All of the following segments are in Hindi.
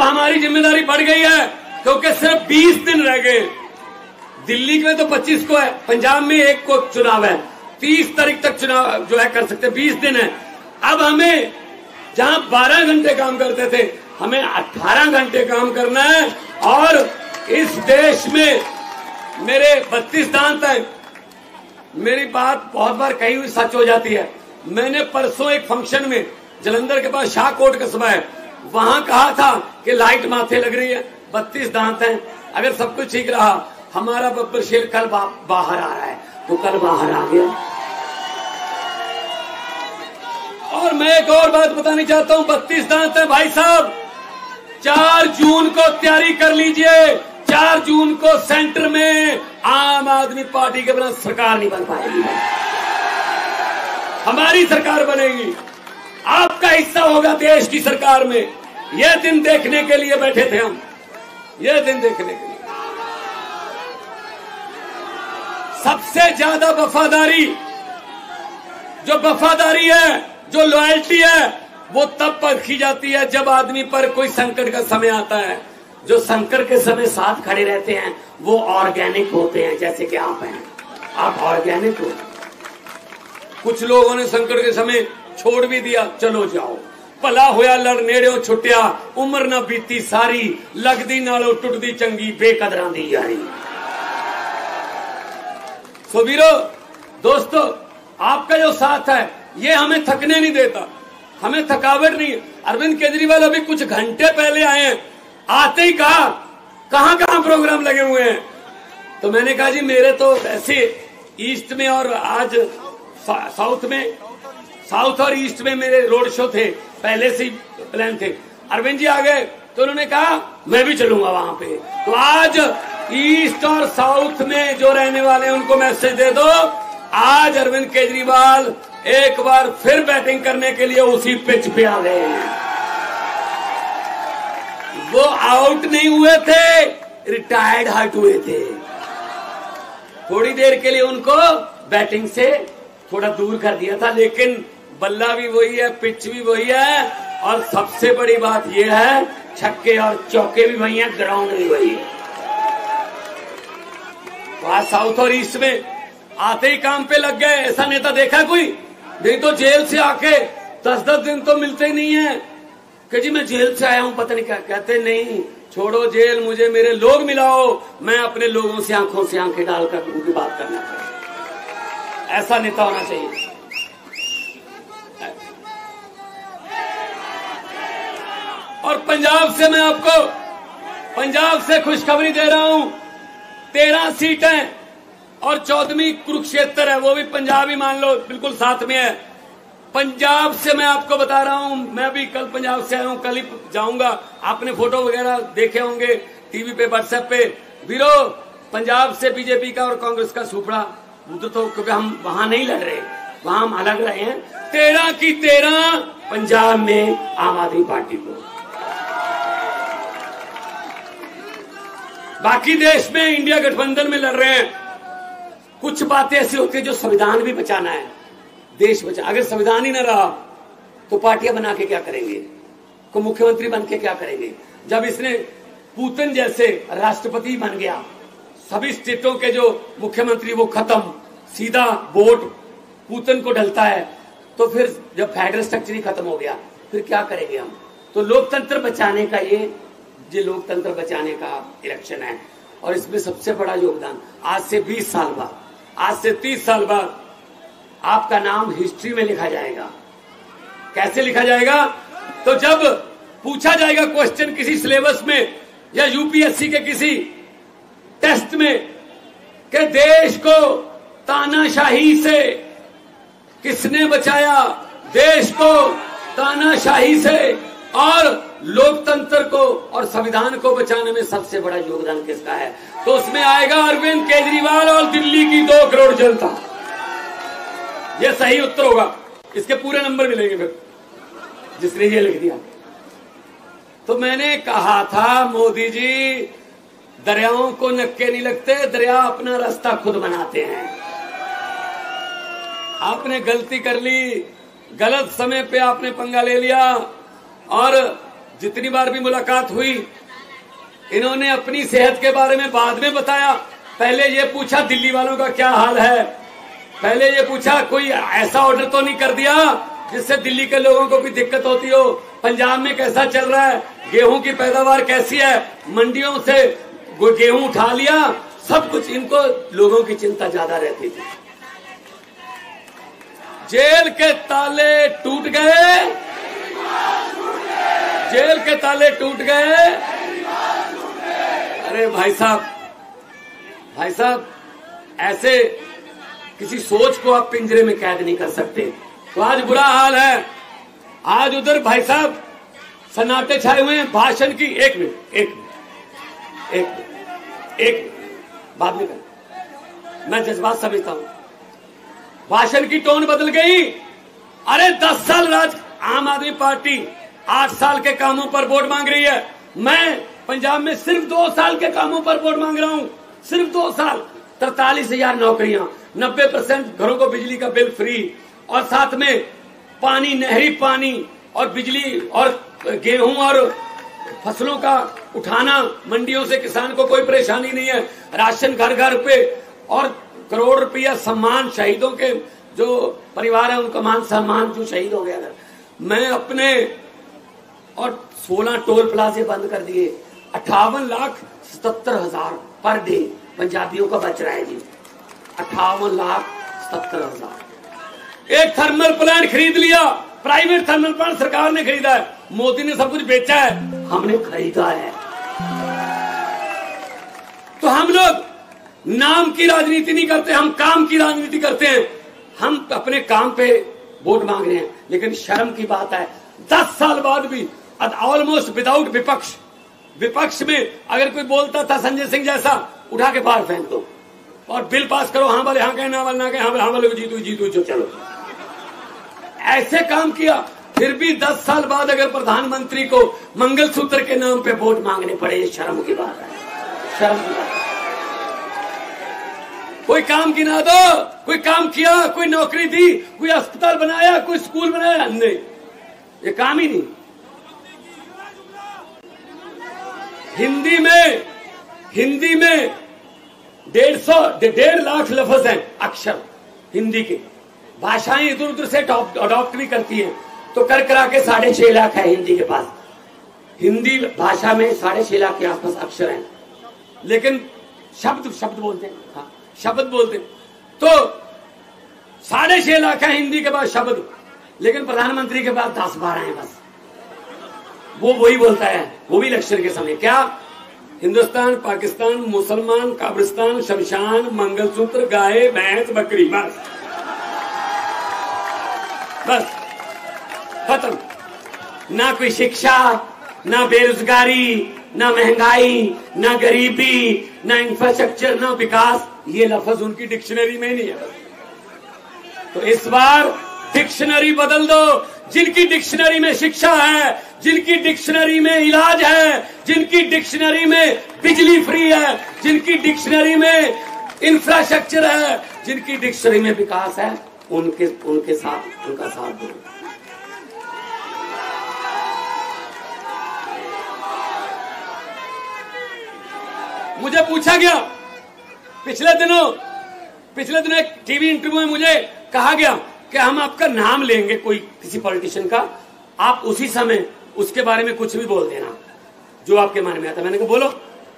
हमारी जिम्मेदारी बढ़ गई है, क्योंकि सिर्फ 20 दिन रह गए। दिल्ली में तो 25 को है, पंजाब में 1 को चुनाव है, 30 तारीख तक चुनाव जो है कर सकते, 20 दिन है। अब हमें जहां 12 घंटे काम करते थे, हमें 18 घंटे काम करना है। और इस देश में मेरे 32 दांत हैं। मेरी बात बहुत बार कही हुई सच हो जाती है। मैंने परसों एक फंक्शन में, जलंधर के पास शाहकोट कस्बा है, वहां कहा था कि लाइट माथे लग रही है, 32 दांत हैं, अगर सब कुछ ठीक रहा, हमारा बब्बर शेर कल बाहर आ रहा है, तो कल बाहर आ गया। और मैं एक और बात बतानी चाहता हूं, 32 दांत है भाई साहब। 4 जून को तैयारी कर लीजिए, 4 जून को सेंटर में आम आदमी पार्टी के बिना सरकार नहीं बन पाएगी, हमारी सरकार बनेगी, आपका हिस्सा होगा देश की सरकार में। यह दिन देखने के लिए बैठे थे हम, यह दिन देखने के लिए। सबसे ज्यादा वफादारी है, जो लॉयल्टी है, वो तब परखी जाती है जब आदमी पर कोई संकट का समय आता है। जो संकट के समय साथ खड़े रहते हैं वो ऑर्गेनिक होते हैं, जैसे कि आप हैं, आप ऑर्गेनिक हो। कुछ लोगों ने संकट के समय छोड़ भी दिया, चलो जाओ, भला होया लड़ नेड़े छुट्टिया, उम्र ना बीती सारी, लगदी नालों टुटदी चंगी, बेकदरां दी यारी। सो वीरो, दोस्तों, आपका जो साथ है ये हमें थकने नहीं देता, हमें थकावट नहीं है। अरविंद केजरीवाल अभी कुछ घंटे पहले आए हैं, आते ही कहा कहां कहां प्रोग्राम लगे हुए हैं। तो मैंने कहा जी मेरे तो ऐसे ईस्ट में और आज साउथ और ईस्ट में मेरे रोड शो थे, पहले से ही प्लान थे। अरविंद जी आ गए तो उन्होंने कहा मैं भी चलूंगा वहां पे। तो आज ईस्ट और साउथ में जो रहने वाले हैं उनको मैसेज दे दो, आज अरविंद केजरीवाल एक बार फिर बैटिंग करने के लिए उसी पिच पे आ गए हैं। वो आउट नहीं हुए थे, रिटायर्ड हट हुए थे। थोड़ी देर के लिए उनको बैटिंग से थोड़ा दूर कर दिया था, लेकिन बल्ला भी वही है, पिच भी वही है, और सबसे बड़ी बात यह है छक्के और चौके भी वही हैं, ग्राउंड भी वही है। तो आज साउथ और ईस्ट में आते ही काम पे लग गए। ऐसा नेता देखा कोई? नहीं तो जेल से आके 10-10 दिन तो मिलते ही नहीं है कि जी मैं जेल से आया हूं, पता नहीं क्या कहते। नहीं, छोड़ो जेल, मुझे मेरे लोग मिलाओ, मैं अपने लोगों से आंखों से आंखें डालकर उनकी बात करना चाहिए। ऐसा नेता होना चाहिए। और पंजाब से मैं आपको पंजाब से खुशखबरी दे रहा हूं, 13 सीटें और 14वीं कुरुक्षेत्र है, वो भी पंजाब ही मान लो, बिल्कुल साथ में है। पंजाब से मैं आपको बता रहा हूं, मैं भी कल पंजाब से आया हूं, कल ही जाऊंगा। आपने फोटो वगैरह देखे होंगे टीवी पे, व्हाट्सएप पे। वीरो, पंजाब से बीजेपी का और कांग्रेस का सुपड़ा मुद्दा, तो क्योंकि हम वहां नहीं लड़ रहे, वहां हम अलग रहे हैं। 13 की 13 पंजाब में आम आदमी पार्टी को। बाकी देश में इंडिया गठबंधन में लड़ रहे हैं। कुछ बातें ऐसी होती है जो संविधान भी बचाना है, देश बचा। अगर संविधान ही न रहा तो पार्टियां बना के क्या करेंगे, को मुख्यमंत्री बन के क्या करेंगे। जब इसने पुतिन जैसे राष्ट्रपति बन गया, सभी स्टेटों के जो मुख्यमंत्री वो खत्म, सीधा वोट पुतिन को ढलता है, तो फिर जब फेडरल स्ट्रक्चर ही खत्म हो गया, फिर क्या करेंगे हम। तो लोकतंत्र बचाने का ये लोकतंत्र बचाने का इलेक्शन है। और इसमें सबसे बड़ा योगदान, आज से 20 साल बाद, आज से 30 साल बाद आपका नाम हिस्ट्री में लिखा जाएगा। कैसे लिखा जाएगा? तो जब पूछा जाएगा क्वेश्चन किसी सिलेबस में या यूपीएससी के किसी टेस्ट में कि देश को तानाशाही से किसने बचाया, देश को तानाशाही से और लोकतंत्र को और संविधान को बचाने में सबसे बड़ा योगदान किसका है, तो उसमें आएगा अरविंद केजरीवाल और दिल्ली की 2 करोड़ जनता। यह सही उत्तर होगा। इसके पूरे नंबर मिलेंगे फिर जिसने ये लिख दिया। तो मैंने कहा था मोदी जी, दरियाओं को नक्के नहीं लगते, दरिया अपना रास्ता खुद बनाते हैं। आपने गलती कर ली, गलत समय पे आपने पंगा ले लिया और जितनी बार भी मुलाकात हुई, इन्होंने अपनी सेहत के बारे में बाद में बताया। पहले ये पूछा दिल्ली वालों का क्या हाल है, पहले ये पूछा कोई ऐसा ऑर्डर तो नहीं कर दिया जिससे दिल्ली के लोगों को भी दिक्कत होती हो, पंजाब में कैसा चल रहा है, गेहूं की पैदावार कैसी है, मंडियों से गेहूं उठा लिया, सब कुछ। इनको लोगों की चिंता ज्यादा रहती थी। जेल के ताले टूट गए, जेल के ताले टूट गए। अरे भाई साहब, भाई साहब, ऐसे किसी सोच को आप पिंजरे में कैद नहीं कर सकते। तो आज बुरा हाल है। आज उधर भाई साहब सन्नाटे छाए हुए हैं भाषण की। एक मिनट बाद में कर, मैं जज्बात समझता हूं। भाषण की टोन बदल गई। अरे 10 साल आम आदमी पार्टी 8 साल के कामों पर वोट मांग रही है। मैं पंजाब में सिर्फ 2 साल के कामों पर वोट मांग रहा हूं, सिर्फ 2 साल। 43,000 नौकरियां, 90% घरों को बिजली का बिल फ्री, और साथ में पानी, नहरी पानी और बिजली और गेहूं और फसलों का उठाना मंडियों से, किसान को कोई परेशानी नहीं है, राशन घर घर पे, और करोड़ रुपया सम्मान शहीदों के जो परिवार है उनका मान सम्मान जो शहीद हो गया। मैं अपने, और 16 टोल प्लाजे बंद कर दिए। 58,77,000 पर डे पंजाबियों का बच रहा है जी। 58,77,000। एक थर्मल प्लांट खरीद लिया, प्राइवेट थर्मल प्लांट सरकार ने खरीदा है। मोदी ने सब कुछ बेचा है, हमने खरीदा है। तो हम लोग नाम की राजनीति नहीं करते, हम काम की राजनीति करते हैं। हम अपने काम पे वोट मांग रहे हैं, लेकिन शर्म की बात है 10 साल बाद भी ऑलमोस्ट विदाउट विपक्ष, विपक्ष में अगर कोई बोलता था संजय सिंह जैसा, उठा के बाहर फेंक दो और बिल पास करो। हाँ वाले हाँ कहे, ना वाले ना कहे, हाँ वाले जीतू जो चलो, ऐसे काम किया। फिर भी 10 साल बाद अगर प्रधानमंत्री को मंगलसूत्र के नाम पे वोट मांगने पड़े, ये शर्म की बात है, शर्म की बात है। कोई काम गिना दो, कोई काम किया, कोई नौकरी दी, कोई अस्पताल बनाया, कोई स्कूल बनाया, नहीं, ये काम ही नहीं। हिंदी में 1.5 लाख लफ्ज हैं, अक्षर हिंदी के। भाषाएं इधर उधर से अडॉप्ट भी करती हैं, तो कर करा के 6.5 लाख है हिंदी के पास। हिंदी भाषा में 6.5 लाख के आसपास अक्षर हैं, लेकिन शब्द बोलते हैं, हाँ शब्द बोलते हैं। तो 6.5 लाख है हिंदी के पास शब्द, लेकिन प्रधानमंत्री के पास 10-12 हैं बस। वो वही बोलता है, वो भी इलेक्शन के समय, क्या हिंदुस्तान, पाकिस्तान, मुसलमान, कब्रिस्तान, शमशान, मंगलसूत्र, गाय, भैंस, बकरी, बस बस खत्म। ना कोई शिक्षा, ना बेरोजगारी, ना महंगाई, ना गरीबी, ना इंफ्रास्ट्रक्चर, ना विकास, ये लफ्ज उनकी डिक्शनरी में नहीं है। तो इस बार डिक्शनरी बदल दो। जिनकी डिक्शनरी में शिक्षा है, जिनकी डिक्शनरी में इलाज है, जिनकी डिक्शनरी में बिजली फ्री है, जिनकी डिक्शनरी में इंफ्रास्ट्रक्चर है, जिनकी डिक्शनरी में विकास है, उनके साथ उनका साथ दो। मुझे पूछा गया पिछले दिनों एक टीवी इंटरव्यू में मुझे कहा गया कि हम आपका नाम लेंगे कोई किसी पॉलिटिशियन का, आप उसी समय उसके बारे में कुछ भी बोल देना जो आपके मन में आता। मैंने कहा बोलो।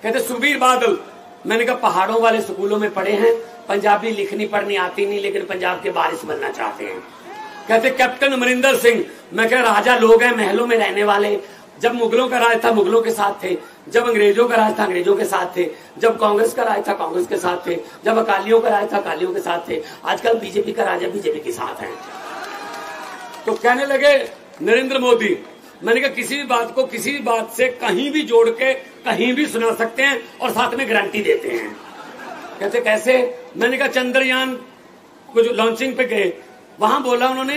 कहते सुबीर बादल। मैंने कहा पहाड़ों वाले स्कूलों में पढ़े हैं, पंजाबी लिखनी पढ़नी आती नहीं, लेकिन पंजाब के वारिस बनना चाहते हैं। कहते कैप्टन अमरिंदर सिंह। मैं कहा राजा लोग हैं, महलों में रहने वाले, जब मुगलों का राज था मुगलों के साथ थे, जब अंग्रेजों का राज था अंग्रेजों के साथ थे, जब कांग्रेस का राज था कांग्रेस के साथ थे, जब अकालियों का राज था अकालियों के साथ थे, आजकल बीजेपी का राज है बीजेपी के साथ है। तो कहने लगे नरेंद्र मोदी। मैंने कहा किसी भी बात को किसी भी बात से कहीं भी जोड़ के कहीं भी सुना सकते हैं और साथ में गारंटी देते हैं। कहते कैसे? मैंने कहा चंद्रयान को जो लॉन्चिंग पे गए, वहां बोला उन्होंने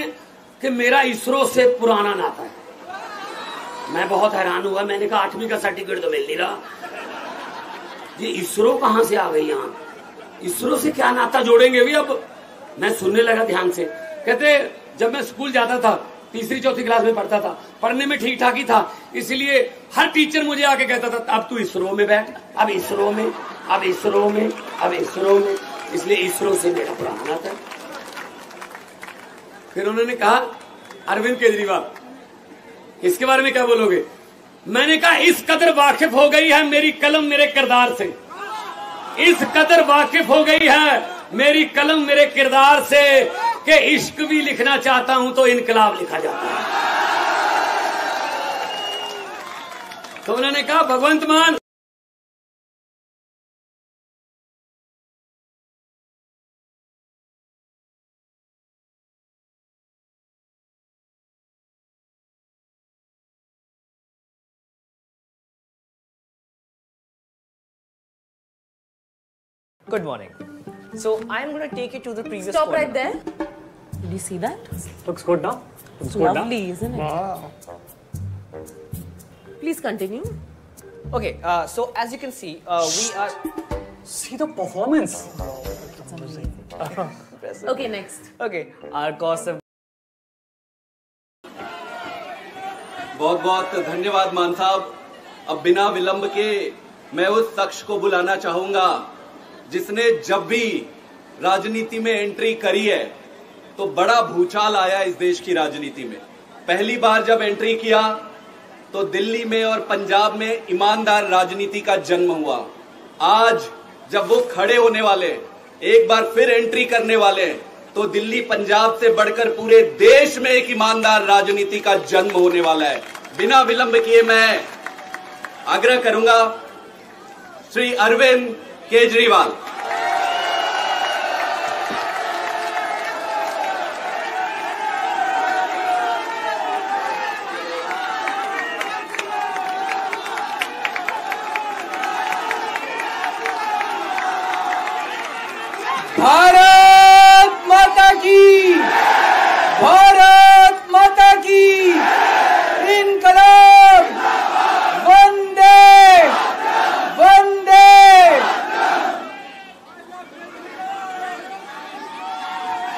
कि मेरा इसरो से पुराना नाता है। मैं बहुत हैरान हुआ। मैंने कहा 8वीं का सर्टिफिकेट तो मिल नहीं रहा, ये इसरो कहां से आ गई यहाँ? इसरो से क्या नाता जोड़ेंगे भी अब? मैं सुनने लगा ध्यान से। कहते जब मैं स्कूल जाता था तीसरी चौथी क्लास में पढ़ता था, पढ़ने में ठीक ठाक ही था, इसलिए हर टीचर मुझे आके कहता था अब तू इसरो में बैठ, अब इसरो में, अब इसरो में, अब इसरो में, इसलिए इसरो से मेरा पढ़ाना था। फिर उन्होंने कहा अरविंद केजरीवाल इसके बारे में क्या बोलोगे? मैंने कहा इस कदर वाकिफ हो गई है मेरी कलम मेरे किरदार से, इस कदर वाकिफ हो गई है मेरी कलम मेरे किरदार से कि इश्क भी लिखना चाहता हूं तो इनकलाब लिखा जाता है। तो उन्होंने कहा भगवंत मान Good morning. So I am going to take you to the previous. Stop corner. right there. Did you see that? Looks good now. Looks good now. Lovely, isn't it? Wow. Please continue. Okay. So as you can see, we are. See the performance. Okay, next. Okay. Our course of. बहुत बहुत धन्यवाद मान साहब। अब बिना विलंब के मैं उस शख्स को बुलाना चाहूंगा जिसने जब भी राजनीति में एंट्री करी है तो बड़ा भूचाल आया इस देश की राजनीति में। पहली बार जब एंट्री किया तो दिल्ली में और पंजाब में ईमानदार राजनीति का जन्म हुआ। आज जब वो खड़े होने वाले, एक बार फिर एंट्री करने वाले, तो दिल्ली पंजाब से बढ़कर पूरे देश में एक ईमानदार राजनीति का जन्म होने वाला है। बिना विलंब किए मैं आग्रह करूंगा श्री अरविंद केजरीवाल। भारत माता की, भारत माता की, इनकलाब, वंदे वंदे।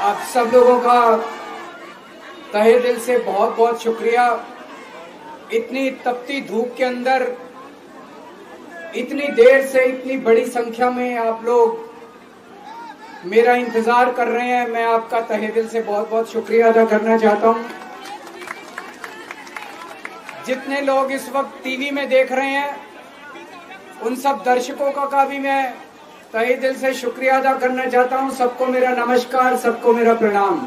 आप सब लोगों का तहे दिल से बहुत बहुत शुक्रिया। इतनी तपती धूप के अंदर इतनी देर से इतनी बड़ी संख्या में आप लोग मेरा इंतजार कर रहे हैं, मैं आपका तहे दिल से बहुत बहुत शुक्रिया अदा करना चाहता हूं। जितने लोग इस वक्त टीवी में देख रहे हैं उन सब दर्शकों का भी मैं तहे दिल से शुक्रिया अदा करना चाहता हूं। सबको मेरा नमस्कार, सबको मेरा प्रणाम।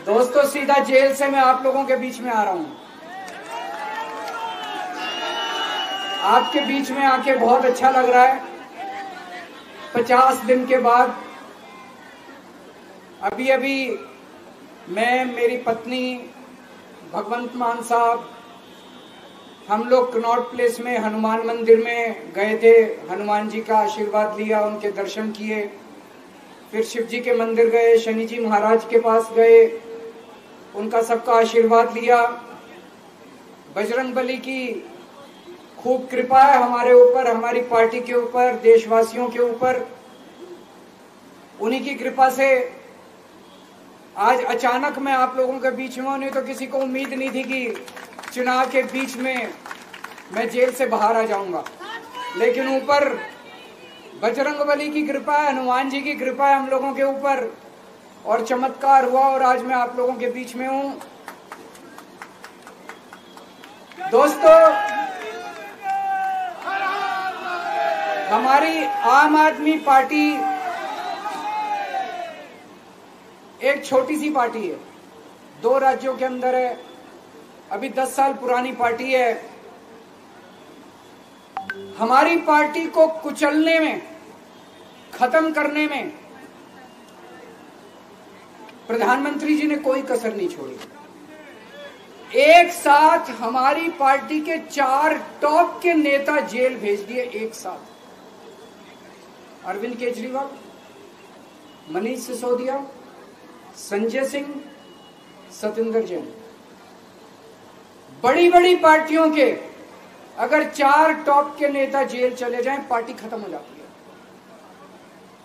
दोस्तों, सीधा जेल से मैं आप लोगों के बीच में आ रहा हूं। आपके बीच में आके बहुत अच्छा लग रहा है। 50 दिन के बाद अभी अभी मैं, मेरी पत्नी, भगवंत मान साहब, हम लोग कनॉट प्लेस में हनुमान मंदिर में गए थे। हनुमान जी का आशीर्वाद लिया, उनके दर्शन किए, फिर शिव जी के मंदिर गए, शनि जी महाराज के पास गए, उनका सबका आशीर्वाद लिया। बजरंग बली की खूब कृपा है हमारे ऊपर, हमारी पार्टी के ऊपर, देशवासियों के ऊपर। उन्हीं की कृपा से आज अचानक मैं आप लोगों के बीच में हूं। नहीं तो किसी को उम्मीद नहीं थी कि चुनाव के बीच में मैं जेल से बाहर आ जाऊंगा, लेकिन ऊपर बजरंग बली की कृपा है, हनुमान जी की कृपा है हम लोगों के ऊपर, और चमत्कार हुआ और आज मैं आप लोगों के बीच में हूं। दोस्तों, हमारी आम आदमी पार्टी एक छोटी सी पार्टी है, 2 राज्यों के अंदर है, अभी 10 साल पुरानी पार्टी है। हमारी पार्टी को कुचलने में, खत्म करने में प्रधानमंत्री जी ने कोई कसर नहीं छोड़ी। एक साथ हमारी पार्टी के 4 टॉप के नेता जेल भेज दिए एक साथ। अरविंद केजरीवाल, मनीष सिसोदिया, संजय सिंह, सतिंदर जैन। बड़ी बड़ी पार्टियों के अगर 4 टॉप के नेता जेल चले जाएं, पार्टी खत्म हो जाती है।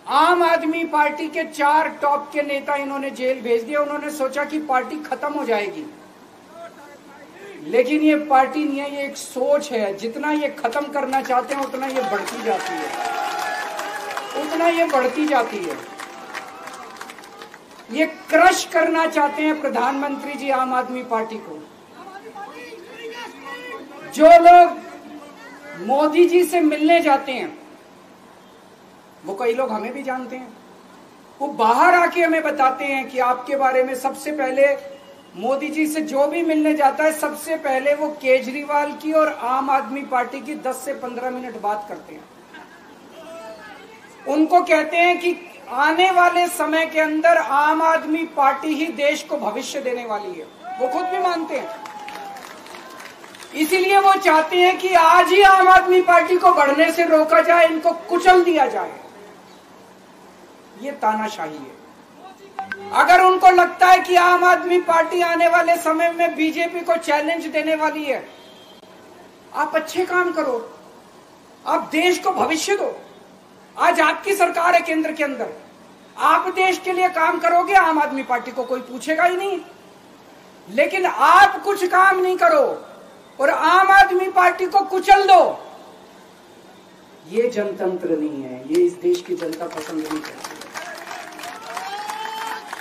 आम आदमी पार्टी के 4 टॉप के नेता इन्होंने जेल भेज दिया। उन्होंने सोचा कि पार्टी खत्म हो जाएगी, लेकिन ये पार्टी नहीं है, ये एक सोच है। जितना ये खत्म करना चाहते हैं उतना ये बढ़ती जाती है, उतना ये बढ़ती जाती है। ये क्रश करना चाहते हैं प्रधानमंत्री जी आम आदमी पार्टी को। जो लोग मोदी जी से मिलने जाते हैं, वो कई लोग हमें भी जानते हैं, वो बाहर आके हमें बताते हैं कि आपके बारे में सबसे पहले मोदी जी से जो भी मिलने जाता है, सबसे पहले वो केजरीवाल की और आम आदमी पार्टी की 10 से 15 मिनट बात करते हैं। उनको कहते हैं कि आने वाले समय के अंदर आम आदमी पार्टी ही देश को भविष्य देने वाली है। वो खुद भी मानते हैं। इसीलिए वो चाहते हैं कि आज ही आम आदमी पार्टी को बढ़ने से रोका जाए, इनको कुचल दिया जाए। ये तानाशाही है। अगर उनको लगता है कि आम आदमी पार्टी आने वाले समय में बीजेपी को चैलेंज देने वाली है, आप अच्छे काम करो, आप देश को भविष्य दो। आज आपकी सरकार है केंद्र के अंदर, आप देश के लिए काम करोगे, आम आदमी पार्टी को कोई पूछेगा ही नहीं। लेकिन आप कुछ काम नहीं करो और आम आदमी पार्टी को कुचल दो, ये जनतंत्र नहीं है, ये इस देश की जनता पसंद नहीं करती।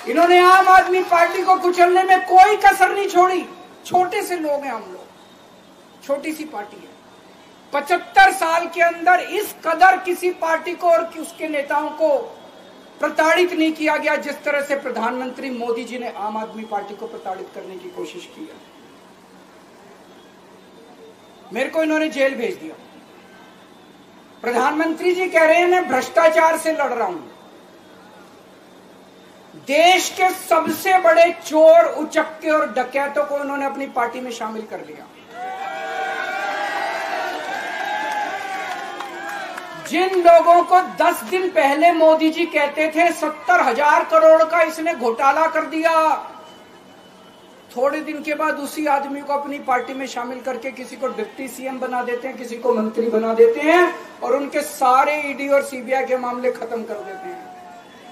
इन्होंने आम आदमी पार्टी को कुचलने में कोई कसर नहीं छोड़ी। छोटे से लोग हैं हम लोग, छोटी सी पार्टी है। 75 साल के अंदर इस कदर किसी पार्टी को और उसके नेताओं को प्रताड़ित नहीं किया गया जिस तरह से प्रधानमंत्री मोदी जी ने आम आदमी पार्टी को प्रताड़ित करने की कोशिश की है। मेरे को इन्होंने जेल भेज दिया। प्रधानमंत्री जी कह रहे हैं मैं भ्रष्टाचार से लड़ रहा हूं। देश के सबसे बड़े चोर, उचक्के और डकैतों को इन्होंने अपनी पार्टी में शामिल कर लिया। जिन लोगों को 10 दिन पहले मोदी जी कहते थे 70,000 करोड़ का इसने घोटाला कर दिया, थोड़े दिन के बाद उसी आदमी को अपनी पार्टी में शामिल करके किसी को डिप्टी सीएम बना देते हैं, किसी को मंत्री बना देते हैं और उनके सारे ईडी और सीबीआई के मामले खत्म कर देते हैं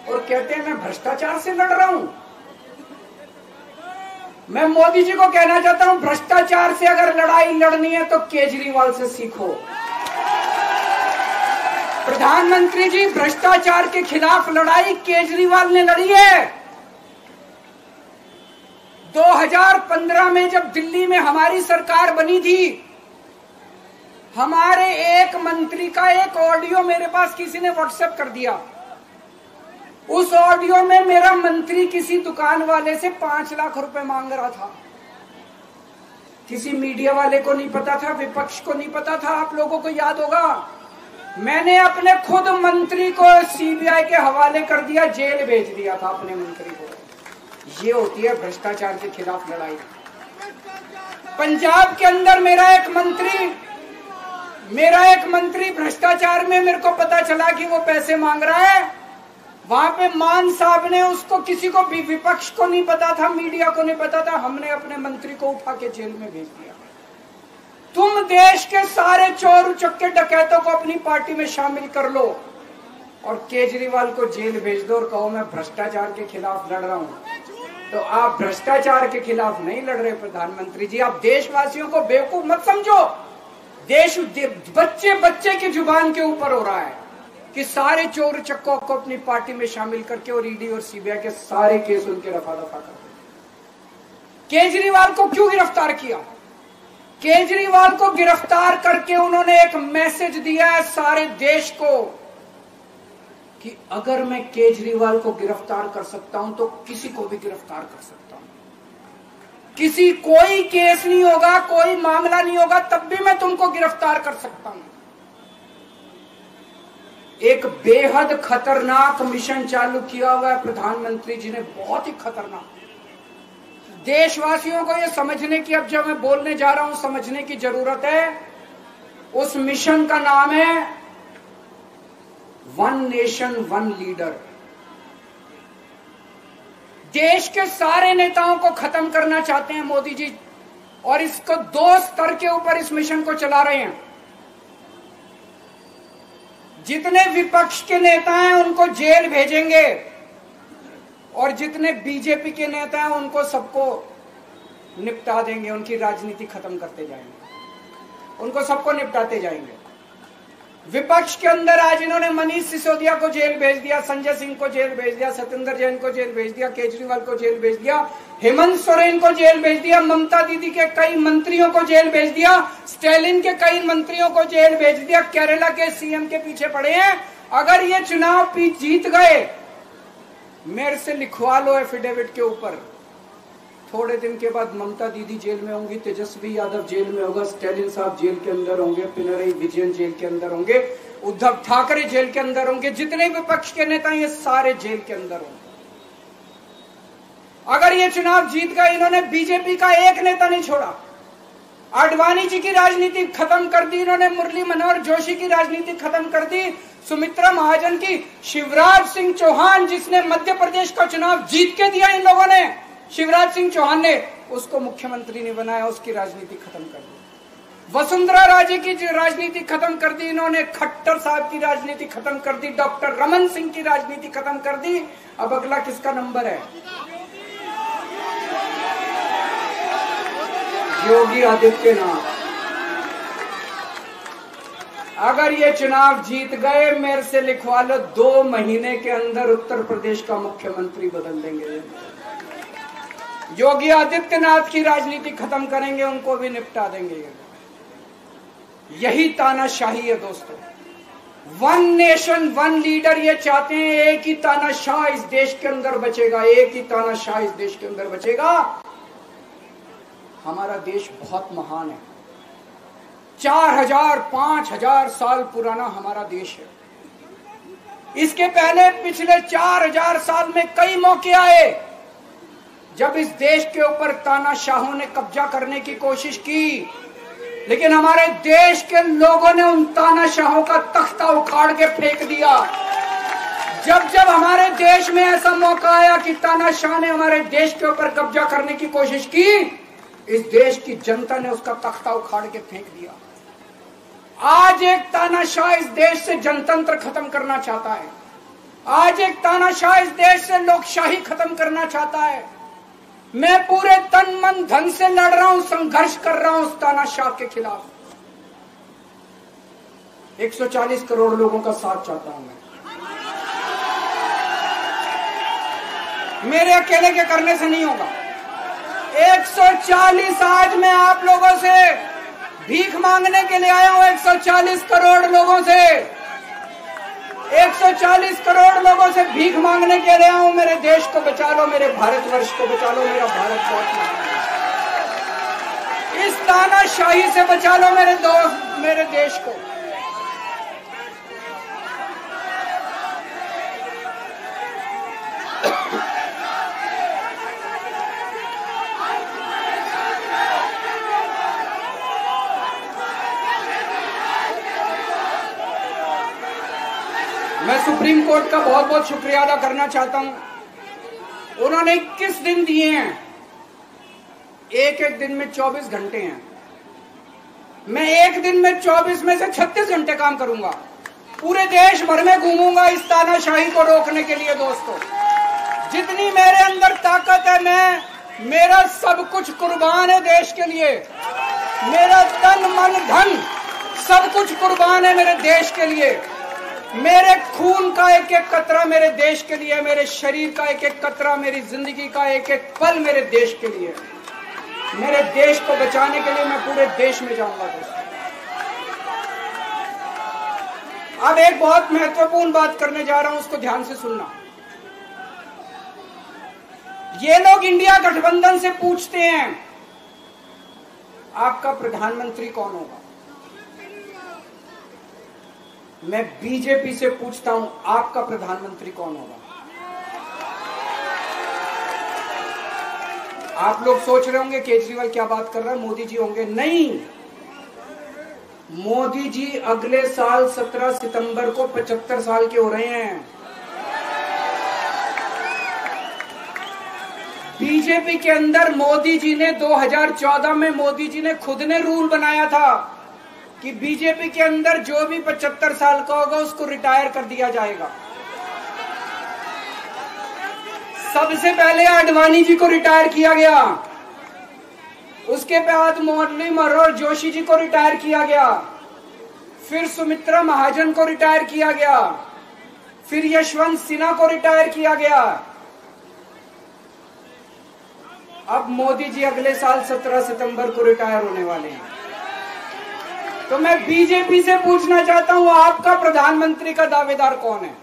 और कहते हैं मैं भ्रष्टाचार से लड़ रहा हूं। मैं मोदी जी को कहना चाहता हूं, भ्रष्टाचार से अगर लड़ाई लड़नी है तो केजरीवाल से सीखो। प्रधानमंत्री जी, भ्रष्टाचार के खिलाफ लड़ाई केजरीवाल ने लड़ी है। 2015 में जब दिल्ली में हमारी सरकार बनी थी, हमारे एक मंत्री का एक ऑडियो मेरे पास किसी ने व्हाट्सएप कर दिया। उस ऑडियो में मेरा मंत्री किसी दुकान वाले से 5 लाख रुपए मांग रहा था। किसी मीडिया वाले को नहीं पता था, विपक्ष को नहीं पता था। आप लोगों को याद होगा, मैंने अपने खुद मंत्री को सीबीआई के हवाले कर दिया, जेल भेज दिया था अपने मंत्री को। ये होती है भ्रष्टाचार के खिलाफ लड़ाई। पंजाब के अंदर मेरा एक मंत्री भ्रष्टाचार में, मेरे को पता चला कि वो पैसे मांग रहा है। वहां पे मान साहब ने उसको, किसी को भी, विपक्ष को नहीं पता था, मीडिया को नहीं पता था, हमने अपने मंत्री को उठा के जेल में भेज दिया। तुम देश के सारे चोर उचक्के डकैतों को अपनी पार्टी में शामिल कर लो और केजरीवाल को जेल भेज दो और कहो मैं भ्रष्टाचार के खिलाफ लड़ रहा हूं। तो आप भ्रष्टाचार के खिलाफ नहीं लड़ रहे प्रधानमंत्री जी। आप देशवासियों को बेवकूफ मत समझो। देश बच्चे बच्चे की जुबान के ऊपर हो रहा है कि सारे चोर चक्कों को अपनी पार्टी में शामिल करके और ईडी और सीबीआई के सारे केस उनके रफा दफा कर दे। केजरीवाल को क्यों गिरफ्तार किया? केजरीवाल को गिरफ्तार करके उन्होंने एक मैसेज दिया है सारे देश को कि अगर मैं केजरीवाल को गिरफ्तार कर सकता हूं तो किसी को भी गिरफ्तार कर सकता हूं। कोई केस नहीं होगा, कोई मामला नहीं होगा, तब भी मैं तुमको गिरफ्तार कर सकता हूं। एक बेहद खतरनाक मिशन चालू किया हुआ है प्रधानमंत्री जी ने, बहुत ही खतरनाक। देशवासियों को यह समझने की, अब जब मैं बोलने जा रहा हूं, समझने की जरूरत है। उस मिशन का नाम है वन नेशन वन लीडर। देश के सारे नेताओं को खत्म करना चाहते हैं मोदी जी और इसको 2 स्तर के ऊपर इस मिशन को चला रहे हैं। जितने विपक्ष के नेता हैं उनको जेल भेजेंगे और जितने बीजेपी के नेता हैं उनको सबको निपटा देंगे, उनकी राजनीति खत्म करते जाएंगे, उनको सबको निपटाते जाएंगे। विपक्ष के अंदर आज इन्होंने मनीष सिसोदिया को जेल भेज दिया, संजय सिंह को जेल भेज दिया, सत्येंद्र जैन को जेल भेज दिया, केजरीवाल को जेल भेज दिया, हेमंत सोरेन को जेल भेज दिया, ममता दीदी के कई मंत्रियों को जेल भेज दिया, स्टालिन के कई मंत्रियों को जेल भेज दिया, केरला के सीएम के पीछे पड़े हैं। अगर ये चुनाव जीत गए, मेरे से लिखवा लो एफिडेविट के ऊपर, थोड़े दिन के बाद ममता दीदी जेल में होंगी, तेजस्वी यादव जेल में होगा, स्टालिन साहब जेल के अंदर होंगे, पिनरई विजयन जेल के अंदर होंगे, उद्धव ठाकरे जेल के अंदर होंगे, जितने विपक्ष के नेता ये सारे जेल के अंदर होंगे। अगर ये चुनाव जीत गए, इन्होंने बीजेपी का एक नेता नहीं छोड़ा, आडवाणी जी की राजनीति खत्म कर दी इन्होंने, मुरली मनोहर जोशी की राजनीति खत्म कर दी, सुमित्रा महाजन की, शिवराज सिंह चौहान जिसने मध्य प्रदेश का चुनाव जीत के दिया इन लोगों ने, शिवराज सिंह चौहान ने उसको मुख्यमंत्री नहीं बनाया, उसकी राजनीति खत्म कर दी। वसुंधरा राजे की राजनीति खत्म कर दी इन्होंने, खट्टर साहब की राजनीति खत्म कर दी, डॉक्टर रमन सिंह की राजनीति खत्म कर दी। अब अगला किसका नंबर है? योगी आदित्यनाथ। अगर ये चुनाव जीत गए, मेरे से लिखवा लो, 2 महीने के अंदर उत्तर प्रदेश का मुख्यमंत्री बदल देंगे। योगी आदित्यनाथ की राजनीति खत्म करेंगे, उनको भी निपटा देंगे। यही तानाशाही है दोस्तों। 1 नेशन 1 लीडर ये चाहते हैं, एक ही तानाशाह इस देश के अंदर बचेगा, एक ही तानाशाह इस देश के अंदर बचेगा। हमारा देश बहुत महान है, 4000-5000 साल पुराना हमारा देश है। इसके पहले पिछले 4000 साल में कई मौके आए जब इस देश के ऊपर तानाशाहों ने कब्जा करने की कोशिश की, लेकिन हमारे देश के लोगों ने उन तानाशाहों का तख्ता उखाड़ के फेंक दिया। जब जब हमारे देश में ऐसा मौका आया कि तानाशाह ने हमारे देश के ऊपर कब्जा करने की कोशिश की, इस देश की जनता ने उसका तख्ता उखाड़ के फेंक दिया। आज एक तानाशाह इस देश से जनतंत्र खत्म करना चाहता है, आज एक तानाशाह इस देश से लोकशाही खत्म करना चाहता है। मैं पूरे तन मन धन से लड़ रहा हूं, संघर्ष कर रहा हूं उस तानाशाह के खिलाफ। 140 करोड़ लोगों का साथ चाहता हूं मैं। मेरे अकेले के करने से नहीं होगा। 140 आज मैं आप लोगों से भीख मांगने के लिए आया हूं, 140 करोड़ लोगों से, 140 करोड़ लोगों से भीख मांगने के लिए आया हूं। मेरे देश को बचा लो, मेरे भारतवर्ष को बचा लो, मेरा भारत बहुत महान है। इस तानाशाही से बचा लो मेरे दोस्त, मेरे देश को। मैं सुप्रीम कोर्ट का बहुत बहुत शुक्रिया अदा करना चाहता हूं। उन्होंने 21 दिन दिए हैं, एक एक दिन में 24 घंटे हैं। मैं एक दिन में 24 में से 36 घंटे काम करूंगा, पूरे देश भर में घूमूंगा इस तानाशाही को रोकने के लिए। दोस्तों, जितनी मेरे अंदर ताकत है, मेरा सब कुछ कुर्बान है देश के लिए। मेरा तन मन धन सब कुछ कुर्बान है मेरे देश के लिए। मेरे खून का एक एक कतरा मेरे देश के लिए, मेरे शरीर का एक एक कतरा, मेरी जिंदगी का एक एक पल मेरे देश के लिए। मेरे देश को बचाने के लिए मैं पूरे देश में जाऊंगा दोस्तों। अब एक बहुत महत्वपूर्ण बात करने जा रहा हूं, उसको ध्यान से सुनना। ये लोग इंडिया गठबंधन से पूछते हैं आपका प्रधानमंत्री कौन होगा। मैं बीजेपी से पूछता हूं आपका प्रधानमंत्री कौन होगा। आप लोग सोच रहे होंगे केजरीवाल क्या बात कर रहा है, मोदी जी होंगे। नहीं, मोदी जी अगले साल 17 सितंबर को 75 साल के हो रहे हैं। बीजेपी के अंदर मोदी जी ने 2014 में मोदी जी ने खुद ने रूल बनाया था कि बीजेपी के अंदर जो भी 75 साल का होगा उसको रिटायर कर दिया जाएगा। सबसे पहले आडवाणी जी को रिटायर किया गया, उसके बाद मुरली मनोहर जोशी जी को रिटायर किया गया, फिर सुमित्रा महाजन को रिटायर किया गया, फिर यशवंत सिन्हा को रिटायर किया गया। अब मोदी जी अगले साल 17 सितंबर को रिटायर होने वाले हैं। तो मैं बीजेपी से पूछना चाहता हूं, आपका प्रधानमंत्री का दावेदार कौन है?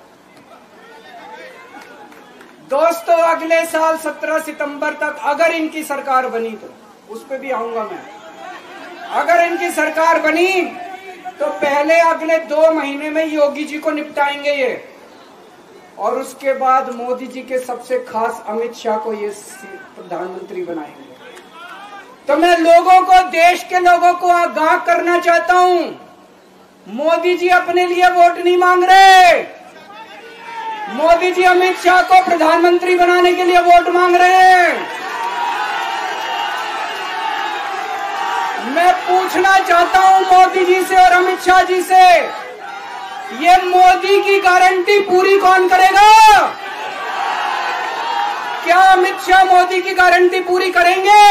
दोस्तों, अगले साल 17 सितंबर तक अगर इनकी सरकार बनी, तो उस पर भी आऊंगा मैं, अगर इनकी सरकार बनी तो पहले अगले 2 महीने में योगी जी को निपटाएंगे ये, और उसके बाद मोदी जी के सबसे खास अमित शाह को ये प्रधानमंत्री बनाएंगे। तो मैं लोगों को, देश के लोगों को आगाह करना चाहता हूं, मोदी जी अपने लिए वोट नहीं मांग रहे, मोदी जी अमित शाह को प्रधानमंत्री बनाने के लिए वोट मांग रहे हैं। मैं पूछना चाहता हूं मोदी जी से और अमित शाह जी से, ये मोदी की गारंटी पूरी कौन करेगा? क्या अमित शाह मोदी की गारंटी पूरी करेंगे?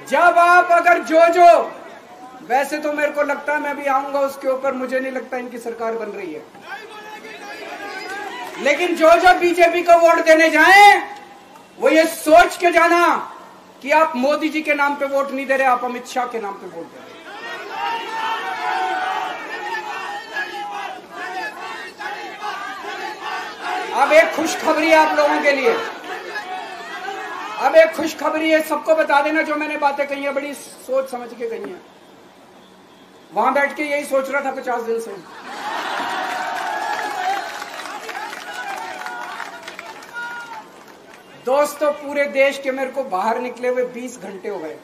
जब आप अगर जो वैसे तो मेरे को लगता है, मैं भी आऊंगा उसके ऊपर, मुझे नहीं लगता इनकी सरकार बन रही है, लेकिन जो बीजेपी को वोट देने जाएं वो ये सोच के जाना कि आप मोदी जी के नाम पे वोट नहीं दे रहे, आप अमित शाह के नाम पे वोट दे रहे। अब एक खुशखबरी है आप लोगों के लिए, अब एक खुशखबरी है, सबको बता देना जो मैंने बातें कही है बड़ी सोच समझ के कही है। वहां बैठ के यही सोच रहा था 50 दिन से। दोस्तों, पूरे देश के मेरे को बाहर निकले हुए 20 घंटे हो गए।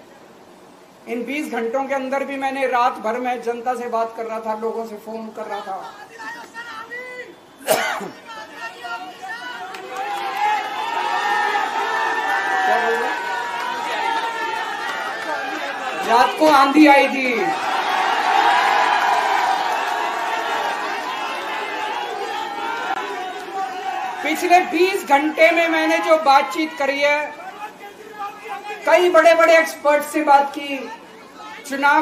इन 20 घंटों के अंदर भी मैंने रात भर में जनता से बात कर रहा था, लोगों से फोन कर रहा था। रात को आंधी आई थी, पिछले 20 घंटे में मैंने जो बातचीत करी है, कई बड़े बड़े एक्सपर्ट से बात की, चुनाव